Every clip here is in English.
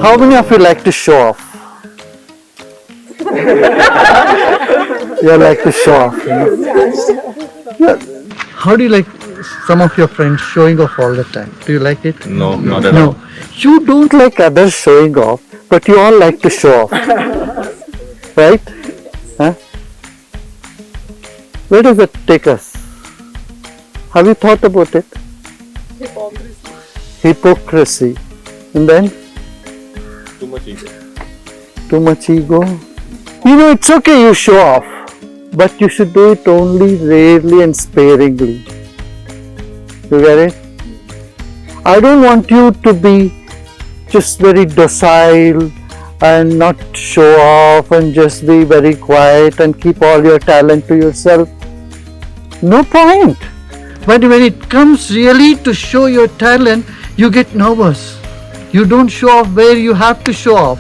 How many of you like to show off? You like to show off, you know? Yeah. How do you like some of your friends showing off all the time? Do you like it? No, not at No. all. You don't like others showing off, but you all like to show off. Right? Huh? Where does that take us? Have you thought about it? Hypocrisy. And then? Too much ego. Too much ego. You know, it's okay you show off, but you should do it only rarely and sparingly. You get it? I don't want you to be just very docile and not show off and just be very quiet and keep all your talent to yourself. No point. But when it comes really to show your talent, you get nervous. You don't show off where you have to show off.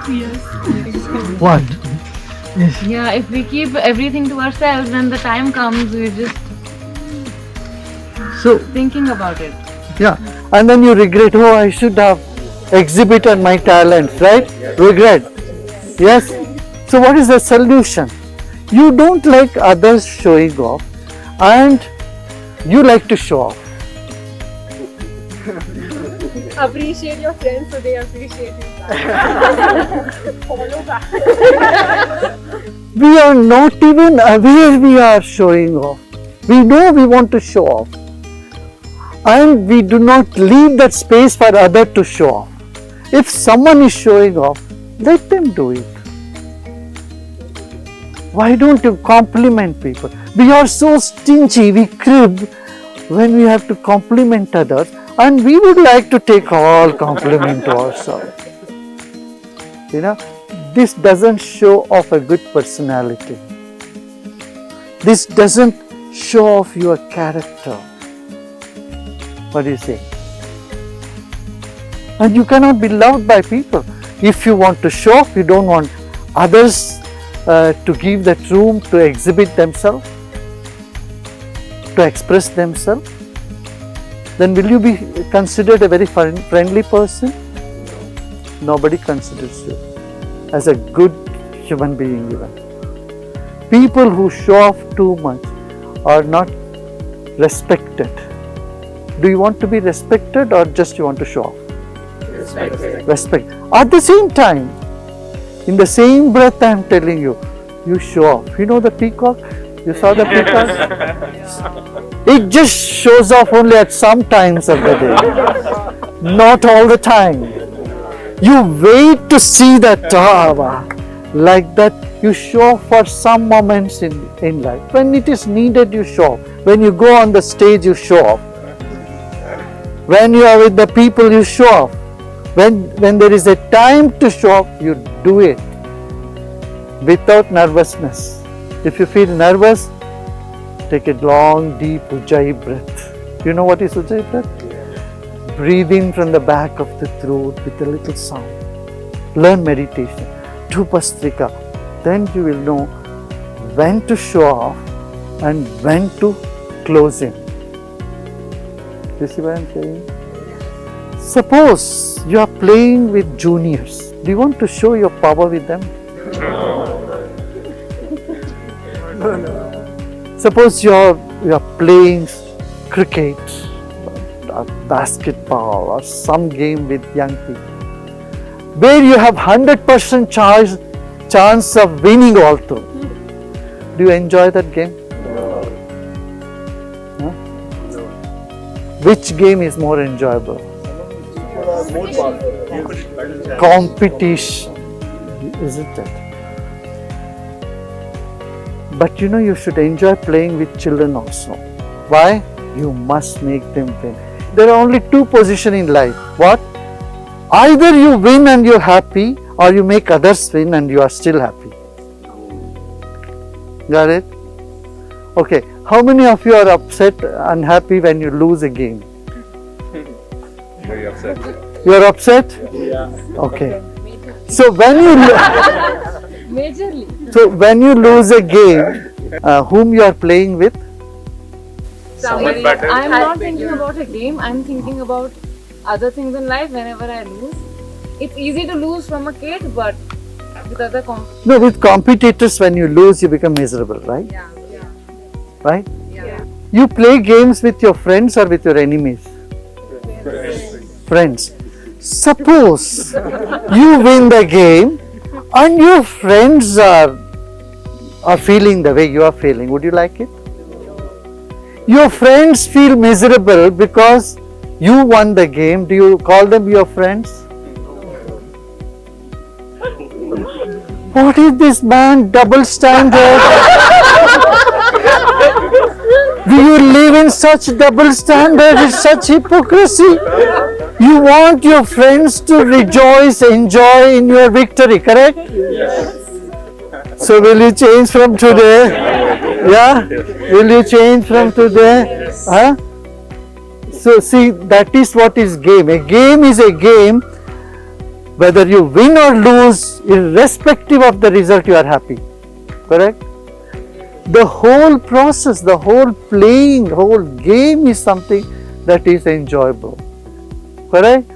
Yes. What? Yeah, if we keep everything to ourselves, when the time comes, we're just So, thinking about it. yeah. And then you regret, oh, I should have exhibited my talents, right? Regret. Yes? So, what is the solution? You don't like others showing off and you like to show off. Appreciate your friends so they appreciate you. Follow that. We are not even aware we are showing off. We know we want to show off. And we do not leave that space for others to show off. If someone is showing off, let them do it. Why don't you compliment people? We are so stingy, we crib when we have to compliment others, and we would like to take all compliment to ourselves. You know, this doesn't show off a good personality. This doesn't show off your character. What do you say? And you cannot be loved by people. If you want to show off, you don't want others to give that room to exhibit themselves, to express themselves, then will you be considered a very friendly person? Nobody considers you as a good human being even. People who show off too much are not respected. Do you want to be respected or just you want to show off? Respect. At the same time, in the same breath I am telling you, you show off. You know the peacock? You saw the peacock? It just shows off only at some times of the day. Not all the time. You wait to see that like that. You show off for some moments in life. When it is needed, you show off. When you go on the stage, you show off. When you are with the people, you show off. When there is a time to show off, you do it without nervousness. If you feel nervous, take a long, deep Ujjayi breath. You know what is Ujjayi breath? Breathe in from the back of the throat with a little sound. Learn meditation. Do Bhastrika. Then you will know when to show off and when to close in. You see what I am saying? Suppose you are playing with juniors. Do you want to show your power with them? Suppose you are playing cricket, or basketball, or some game with young people, where you have 100% chance of winning all through. Do you enjoy that game? Huh? Which game is more enjoyable? Competition, isn't it? But you know, you should enjoy playing with children also. Why? You must make them win. There are only two positions in life. What? Either you win and you're happy, or you make others win and you are still happy. Got it? Okay. How many of you are upset, unhappy when you lose a game? Very upset. You are upset? Yeah. Okay. So when you Majorly. when you lose a game, whom you are playing with? So Someone better. I'm not thinking about a game, I'm thinking about other things in life, whenever I lose, it's easy to lose from a kid, but with other No, with competitors, when you lose, you become miserable, right? yeah. Right? Yeah. You play games with your friends or with your enemies? Friends. Suppose you win the game and your friends are feeling the way you are feeling, would you like it? Your friends feel miserable because you won the game. Do you call them your friends? What is this man double standard? Do you live in such double standard? It's such hypocrisy. You want your friends to rejoice, enjoy in your victory, correct? So will you change from today? Yeah? Will you change from today? Huh? So see, that is what is game. A game is a game. Whether you win or lose, irrespective of the result, you are happy. Correct? The whole process, the whole playing, whole game is something that is enjoyable. Correct?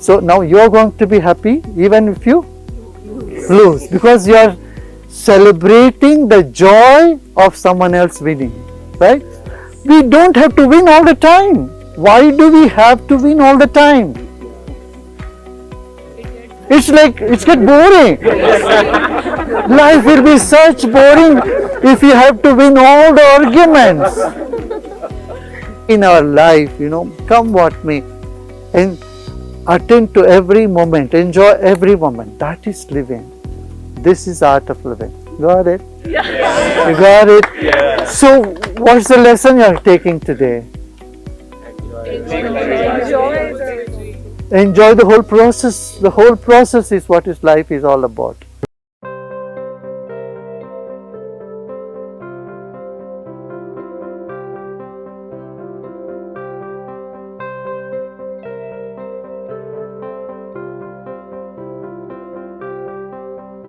So now you are going to be happy even if you lose, because you are celebrating the joy of someone else winning. Right? We don't have to win all the time. Why do we have to win all the time? It's get boring. Life will be such boring if you have to win all the arguments. In our life, come what may, and attend to every moment, enjoy every moment. That is living. This is art of living. Got it? Yeah. You got it? Yeah. So, what's the lesson you are taking today? Enjoy the whole process. The whole process is what life is all about.